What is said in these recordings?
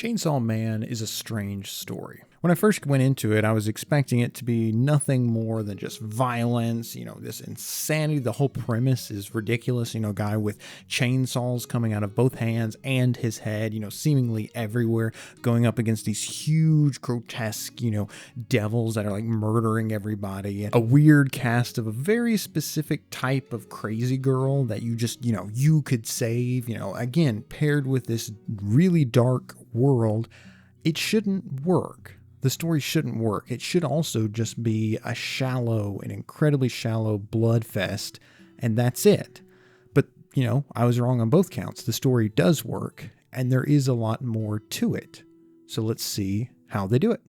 Chainsaw Man is a strange story. When I first went into it, I was expecting it to be nothing more than just violence, this insanity. The whole premise is ridiculous, a guy with chainsaws coming out of both hands and his head, seemingly everywhere, going up against these huge, grotesque, devils that are like murdering everybody. And a weird cast of a very specific type of crazy girl that you just, you could save, again, paired with this really dark world. It shouldn't work. The story shouldn't work. It should also just be an incredibly shallow blood fest, and that's it. But, I was wrong on both counts. The story does work, and there is a lot more to it. So let's see how they do it.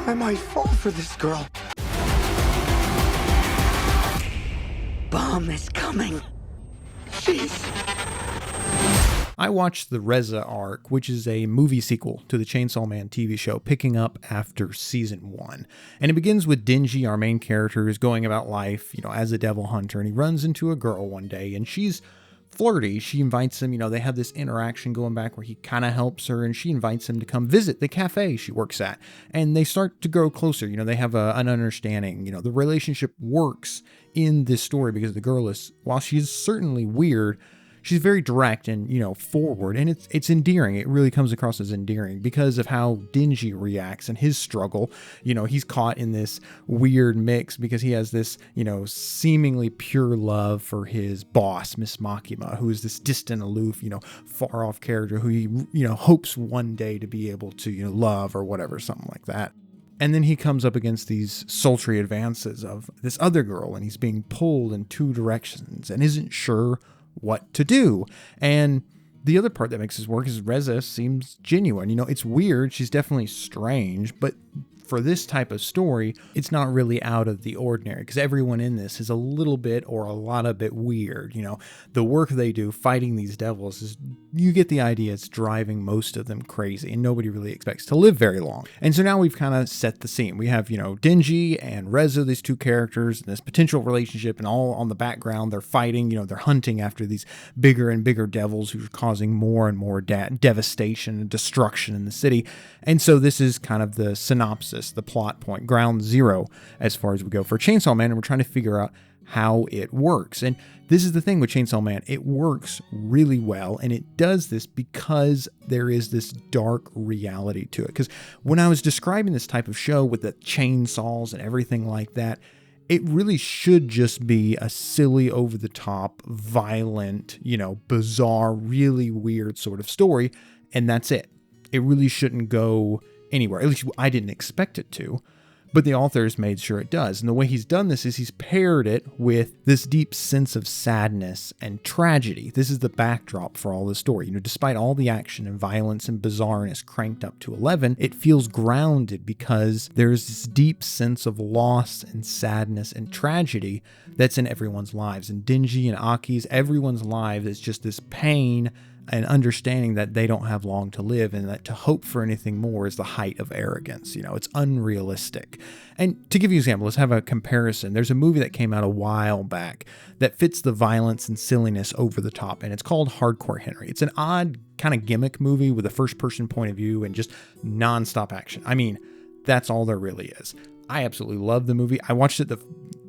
I might fall for this girl. Bomb is coming. Jeez. I watched the Reze Arc, which is a movie sequel to the Chainsaw Man TV show, picking up after season 1. And it begins with Denji, our main character, is going about life, as a devil hunter, and he runs into a girl one day, and she's flirty. She invites him, they have this interaction going back where he kind of helps her, and she invites him to come visit the cafe she works at. And they start to grow closer. They have an understanding. The relationship works in this story because the girl is, while she's certainly weird, she's very direct and, forward, and it's endearing. It really comes across as endearing because of how Denji reacts and his struggle. He's caught in this weird mix because he has this, seemingly pure love for his boss, Miss Makima, who is this distant, aloof, far off character who he, hopes one day to be able to, love or whatever, something like that. And then he comes up against these sultry advances of this other girl, and he's being pulled in two directions and isn't sure what to do. And the other part that makes this work is Reze seems genuine. It's weird. She's definitely strange, but for this type of story, it's not really out of the ordinary because everyone in this is a little bit or a lot of bit weird. The work they do fighting these devils is, you get the idea, it's driving most of them crazy, and nobody really expects to live very long. And so now we've kind of set the scene. We have, Denji and Reze, these two characters, and this potential relationship, and all on the background, they're fighting, they're hunting after these bigger and bigger devils who are causing more and more devastation and destruction in the city. And so this is kind of the synopsis, the plot point, ground zero as far as we go for Chainsaw Man, and we're trying to figure out how it works. And this is the thing with Chainsaw Man, it works really well, and it does this because there is this dark reality to it. Because when I was describing this type of show with the chainsaws and everything like that, it really should just be a silly, over-the-top, violent, bizarre, really weird sort of story, and that's it. It really shouldn't go anywhere. At least I didn't expect it to, but the author's made sure it does. And the way he's done this is he's paired it with this deep sense of sadness and tragedy. This is the backdrop for all the story. Despite all the action and violence and bizarreness cranked up to 11, it feels grounded because there's this deep sense of loss and sadness and tragedy that's in everyone's lives. And Denji and Aki's, everyone's lives is just this pain and understanding that they don't have long to live, and that to hope for anything more is the height of arrogance. It's unrealistic. And to give you an example, let's have a comparison. There's a movie that came out a while back that fits the violence and silliness over the top, and it's called Hardcore Henry. It's an odd kind of gimmick movie with a first-person point of view and just non-stop action. I mean, that's all there really is. I absolutely love the movie. I watched it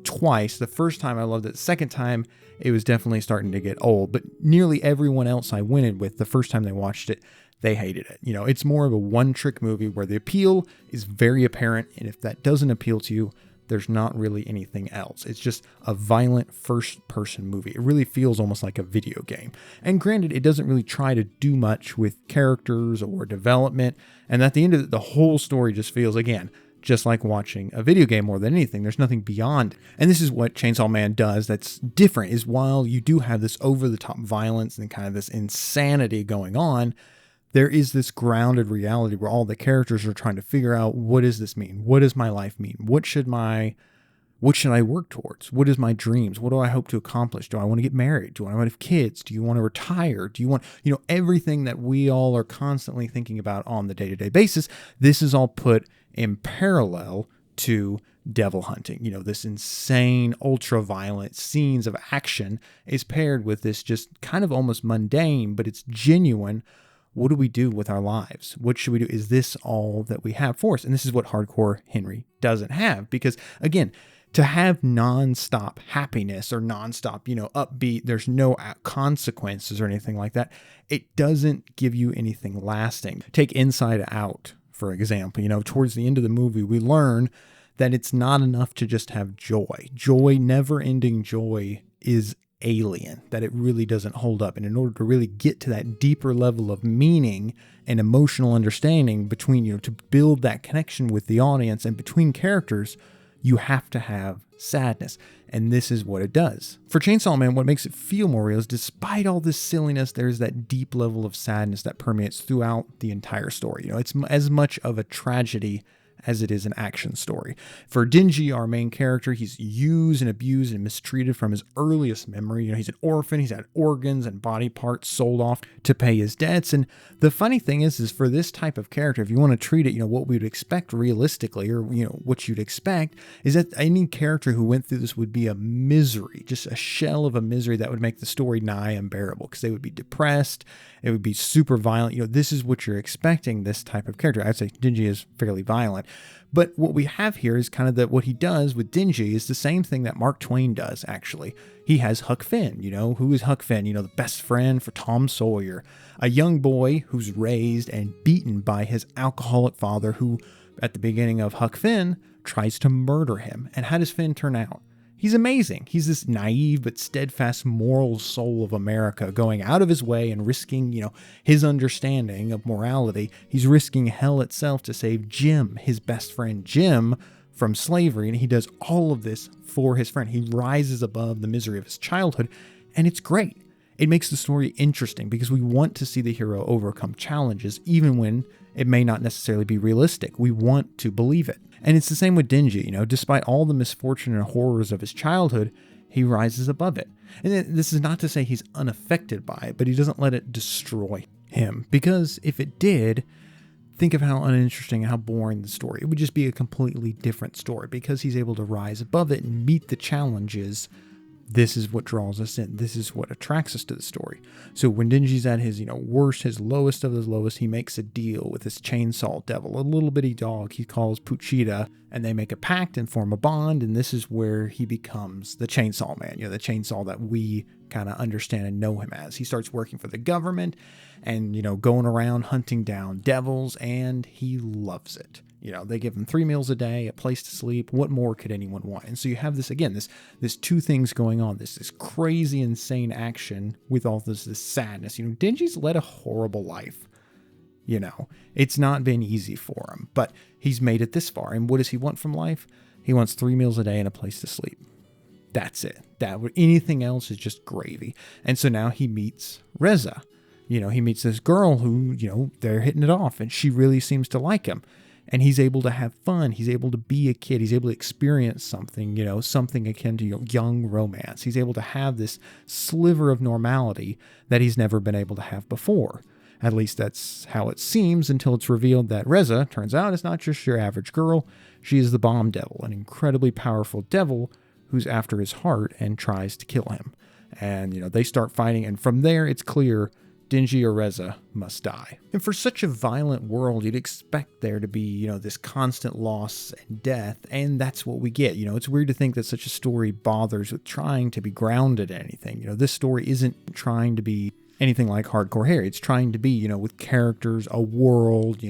twice. The first time I loved it. The second time, it was definitely starting to get old. But nearly everyone else I went in with the first time they watched it, they hated it. It's more of a one-trick movie where the appeal is very apparent. And if that doesn't appeal to you, there's not really anything else. It's just a violent first-person movie. It really feels almost like a video game. And granted, it doesn't really try to do much with characters or development. And at the end of it, the whole story just feels, again, just like watching a video game more than anything. There's nothing beyond it. And this is what Chainsaw Man does that's different, is while you do have this over-the-top violence and kind of this insanity going on, there is this grounded reality where all the characters are trying to figure out, what does this mean? What does my life mean? What should I work towards? What is my dreams? What do I hope to accomplish? Do I want to get married? Do I want to have kids? Do you want to retire? Do you want, everything that we all are constantly thinking about on the day-to-day basis? This is all put in parallel to devil hunting. This insane, ultra-violent scenes of action is paired with this just kind of almost mundane, but it's genuine what do we do with our lives? What should we do? Is this all that we have for us? And this is what hardcore Henry doesn't have, because again, to have nonstop happiness or nonstop, upbeat, there's no consequences or anything like that. It doesn't give you anything lasting. Take Inside Out, for example. Towards the end of the movie, we learn that it's not enough to just have joy. Joy, never-ending joy, is alien, that it really doesn't hold up. And in order to really get to that deeper level of meaning and emotional understanding between, to build that connection with the audience and between characters, you have to have sadness. And this is what it does. For Chainsaw Man, what makes it feel more real is despite all this silliness, there's that deep level of sadness that permeates throughout the entire story. It's as much of a tragedy as it is an action story. For Denji, our main character, he's used and abused and mistreated from his earliest memory. He's an orphan. He's had organs and body parts sold off to pay his debts. And the funny thing is for this type of character, if you want to treat it, what we would expect realistically, or, what you'd expect is that any character who went through this would be a misery, just a shell of a misery that would make the story nigh unbearable, because they would be depressed. It would be super violent. This is what you're expecting this type of character. I'd say Denji is fairly violent. But what we have here is kind of that what he does with Denji is the same thing that Mark Twain does, actually. He has Huck Finn. Who is Huck Finn? The best friend for Tom Sawyer. A young boy who's raised and beaten by his alcoholic father, who, at the beginning of Huck Finn, tries to murder him. And how does Finn turn out? He's amazing. He's this naive but steadfast moral soul of America, going out of his way and risking, his understanding of morality. He's risking hell itself to save Jim, his best friend Jim, from slavery. And he does all of this for his friend. He rises above the misery of his childhood, and it's great. It makes the story interesting because we want to see the hero overcome challenges, even when it may not necessarily be realistic. We want to believe it. And it's the same with Denji. Despite all the misfortune and horrors of his childhood, he rises above it. And this is not to say he's unaffected by it, but he doesn't let it destroy him. Because if it did, think of how uninteresting and how boring the story. It would just be a completely different story. Because he's able to rise above it and meet the challenges, this is what draws us in. This is what attracts us to the story. So when Denji's at his, worst, his lowest of his lowest, he makes a deal with this chainsaw devil, a little bitty dog he calls Puchita, and they make a pact and form a bond. And this is where he becomes the Chainsaw Man, the chainsaw that we kind of understand and know him as. He starts working for the government and, going around hunting down devils, and he loves it. They give him 3 meals a day, a place to sleep. What more could anyone want? And so you have this, again, this two things going on, this crazy, insane action with all this sadness. Denji's led a horrible life. It's not been easy for him, but he's made it this far. And what does he want from life? He wants 3 meals a day and a place to sleep. That's it. Anything else is just gravy. And so now he meets Reze. He meets this girl who, they're hitting it off, and she really seems to like him. And he's able to have fun. He's able to be a kid. He's able to experience something, something akin to young romance. He's able to have this sliver of normality that he's never been able to have before. At least that's how it seems, until it's revealed that Reze, turns out, is not just your average girl. She is the bomb devil, an incredibly powerful devil who's after his heart and tries to kill him. And, they start fighting. And from there, it's clear Denji or Reze must die. And for such a violent world, you'd expect there to be, this constant loss and death, and that's what we get. It's weird to think that such a story bothers with trying to be grounded in anything. This story isn't trying to be anything like Hardcore Harry. It's trying to be, with characters, a world,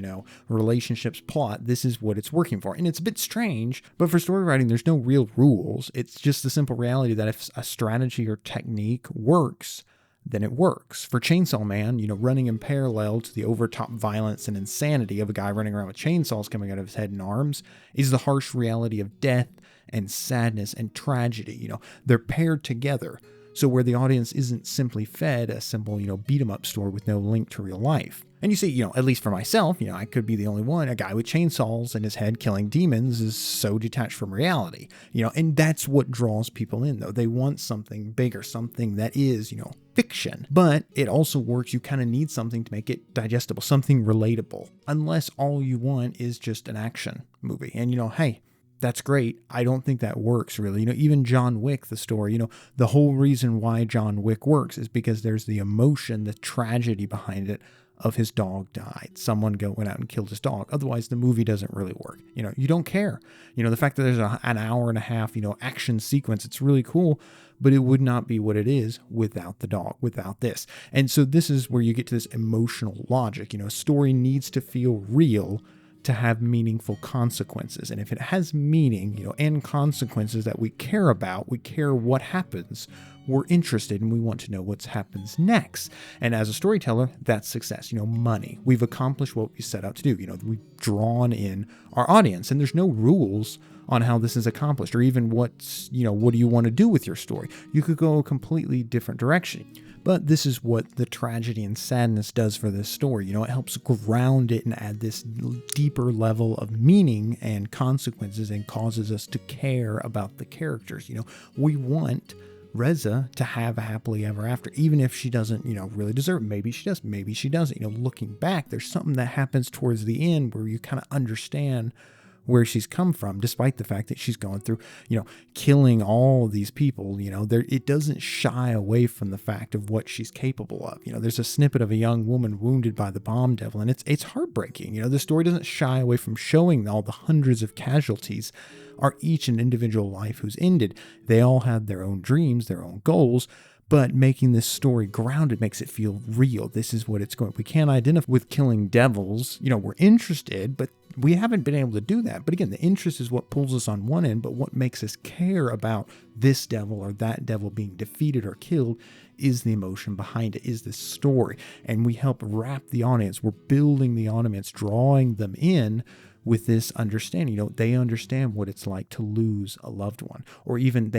relationships, plot. This is what it's working for. And it's a bit strange, but for story writing, there's no real rules. It's just the simple reality that if a strategy or technique works, then it works. For Chainsaw Man, running in parallel to the over-top violence and insanity of a guy running around with chainsaws coming out of his head and arms is the harsh reality of death and sadness and tragedy. They're paired together. So where the audience isn't simply fed a simple, beat-em-up story with no link to real life. And you see, at least for myself, I could be the only one. A guy with chainsaws in his head killing demons is so detached from reality, and that's what draws people in, though. They want something bigger, something that is, fiction. But it also works. You kind of need something to make it digestible, something relatable, unless all you want is just an action movie. And, hey, that's great. I don't think that works really. Even John Wick, the story, the whole reason why John Wick works is because there's the emotion, the tragedy behind it, of his dog died. Someone went out and killed his dog. Otherwise, the movie doesn't really work. You don't care. The fact that there's an hour and a half, action sequence, it's really cool, but it would not be what it is without the dog, without this. And so this is where you get to this emotional logic. A story needs to feel real to have meaningful consequences. And if it has meaning, and consequences that we care about, we care what happens, we're interested and we want to know what happens next. And as a storyteller, that's success. Money. We've accomplished what we set out to do. We've drawn in our audience, and there's no rules on how this is accomplished, or even what do you want to do with your story. You could go a completely different direction. But this is what the tragedy and sadness does for this story. It helps ground it and add this deeper level of meaning and consequences, and causes us to care about the characters. We want Reze to have a happily ever after, even if she doesn't, really deserve it. Maybe she does, maybe she doesn't. Looking back, there's something that happens towards the end where you kind of understand where she's come from, despite the fact that she's going through, killing all these people. It doesn't shy away from the fact of what she's capable of. There's a snippet of a young woman wounded by the bomb devil, and it's heartbreaking. The story doesn't shy away from showing all the hundreds of casualties are each an individual life who's ended. They all had their own dreams, their own goals, but making this story grounded makes it feel real. This is what it's going. We can't identify with killing devils. We're interested, but we haven't been able to do that. But again, the interest is what pulls us on one end, but what makes us care about this devil or that devil being defeated or killed is the emotion behind it, is the story. And we help wrap the audience. We're building the audience, drawing them in with this understanding. They understand what it's like to lose a loved one, or even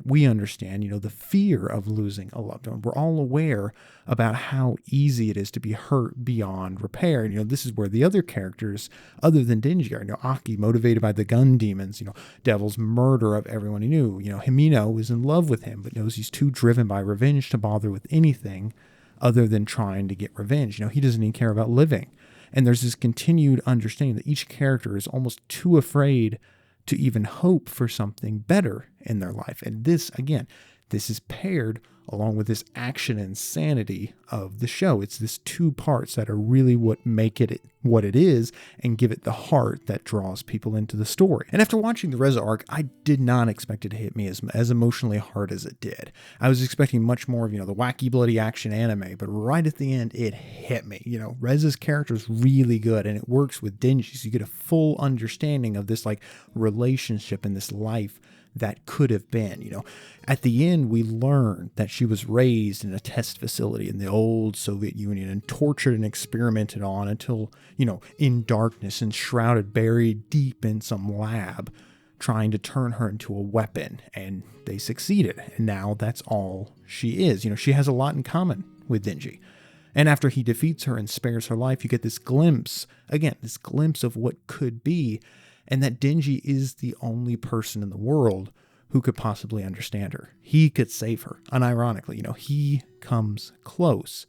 we understand, the fear of losing a loved one. We're all aware about how easy it is to be hurt beyond repair. This is where the other characters, other than Denji, are. Aki, motivated by the gun demons, Devil's murder of everyone he knew. Himino is in love with him, but knows he's too driven by revenge to bother with anything other than trying to get revenge. He doesn't even care about living. And there's this continued understanding that each character is almost too afraid to even hope for something better in their life. And this, again, this is paired along with this action and sanity of the show. It's this two parts that are really what make it what it is and give it the heart that draws people into the story. And after watching the Reze arc, I did not expect it to hit me as emotionally hard as it did. I was expecting much more of, the wacky, bloody action anime, but right at the end, it hit me. Reze's character is really good, and it works with Denji, so you get a full understanding of this relationship and this life that could have been. At the end, we learn that she was raised in a test facility in the old Soviet Union and tortured and experimented on until, in darkness and shrouded, buried deep in some lab, trying to turn her into a weapon. And they succeeded. And now that's all she is. She has a lot in common with Denji. And after he defeats her and spares her life, you get this glimpse of what could be. And that Denji is the only person in the world who could possibly understand her. He could save her. Unironically, he comes close.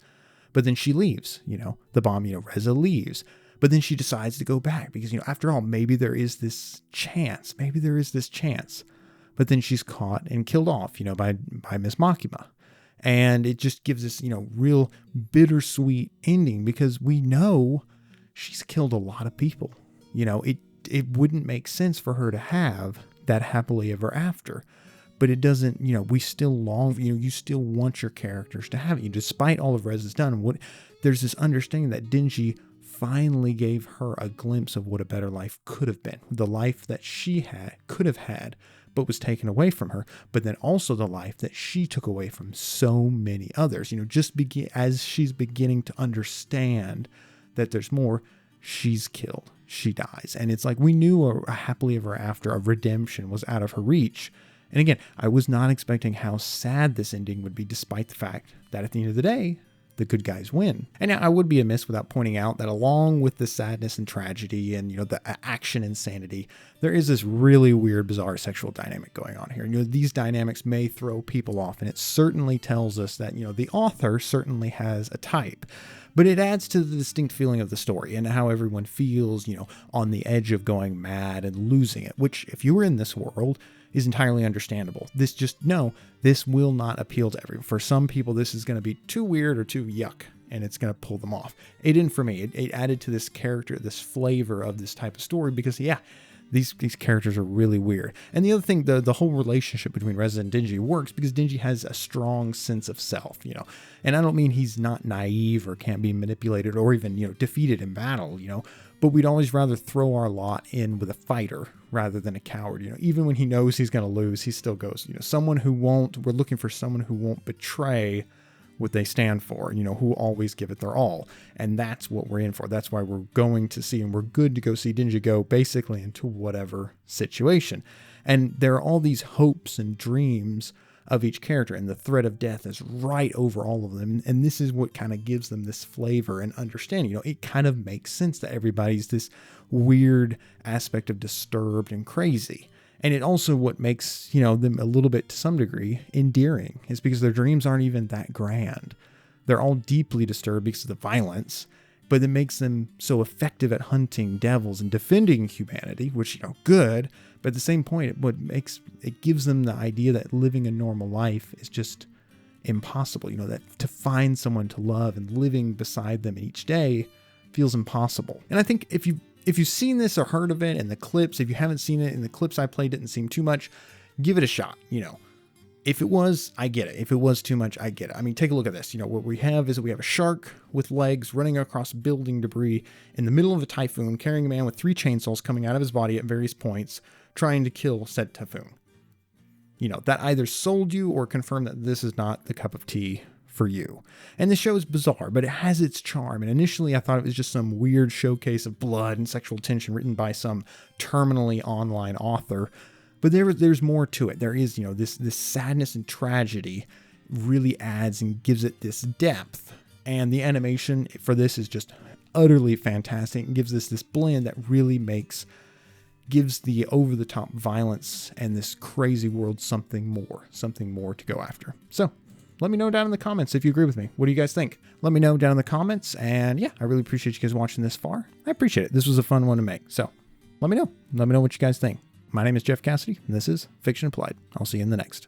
But then she leaves, the bomb, Reze leaves. But then she decides to go back because, after all, maybe there is this chance. But then she's caught and killed off, by Miss Makima. And it just gives this, real bittersweet ending because we know she's killed a lot of people. It wouldn't make sense for her to have that happily ever after. But it doesn't, we still long, you still want your characters to have it. Despite all of Reze's done, there's this understanding that Denji finally gave her a glimpse of what a better life could have been. The life that she could have had, but was taken away from her. But then also the life that she took away from so many others. As she's beginning to understand that there's more, she's killed. She dies. And it's like we knew a happily ever after, a redemption was out of her reach. And again, I was not expecting how sad this ending would be, despite the fact that at the end of the day, the good guys win. And now I would be amiss without pointing out that along with the sadness and tragedy and, the action insanity, there is this really weird, bizarre sexual dynamic going on here. These dynamics may throw people off, and it certainly tells us that, the author certainly has a type. But it adds to the distinct feeling of the story and how everyone feels, on the edge of going mad and losing it, which if you were in this world is entirely understandable. This will not appeal to everyone. For some people, this is going to be too weird or too yuck and it's going to pull them off. It didn't for me. It added to this character, this flavor of this type of story, because yeah, these characters are really weird. And the other thing, the whole relationship between Reze and Denji works because Denji has a strong sense of self, you know. And I don't mean he's not naive or can't be manipulated or even, you know, defeated in battle, you know. But we'd always rather throw our lot in with a fighter rather than a coward, you know. Even when he knows he's going to lose, he still goes, you know, we're looking for someone who won't betray what they stand for, you know, who always give it their all. And that's what we're in for. That's why we're going to see, and we're good to go see Denji go basically into whatever situation. And there are all these hopes and dreams of each character, and the threat of death is right over all of them. And this is what kind of gives them this flavor and understanding. You know, it kind of makes sense that everybody's this weird aspect of disturbed and crazy. And it also what makes, you know, them a little bit, to some degree, endearing is because their dreams aren't even that grand. They're all deeply disturbed because of the violence, but it makes them so effective at hunting devils and defending humanity, which, you know, good. But at the same point, it gives them the idea that living a normal life is just impossible. You know, that to find someone to love and living beside them each day feels impossible. And I think if you've seen this or heard of it in the clips, if you haven't seen it in the clips I played, didn't seem too much, give it a shot. You know, if it was, I get it. If it was too much, I get it. I mean, take a look at this. You know, what we have is we have a shark with legs running across building debris in the middle of a typhoon, carrying a man with 3 chainsaws coming out of his body at various points, trying to kill said typhoon. You know, that either sold you or confirmed that this is not the cup of tea for you. And the show is bizarre, but it has its charm. And initially I thought it was just some weird showcase of blood and sexual tension written by some terminally online author. But there's more to it. There is, you know, this sadness and tragedy really adds and gives it this depth. And the animation for this is just utterly fantastic and gives this blend that really gives the over-the-top violence and this crazy world something more to go after. So let me know down in the comments if you agree with me. What do you guys think? Let me know down in the comments. And yeah, I really appreciate you guys watching this far. I appreciate it. This was a fun one to make. So let me know. Let me know what you guys think. My name is Jeff Cassidy, and this is Fiction Applied. I'll see you in the next.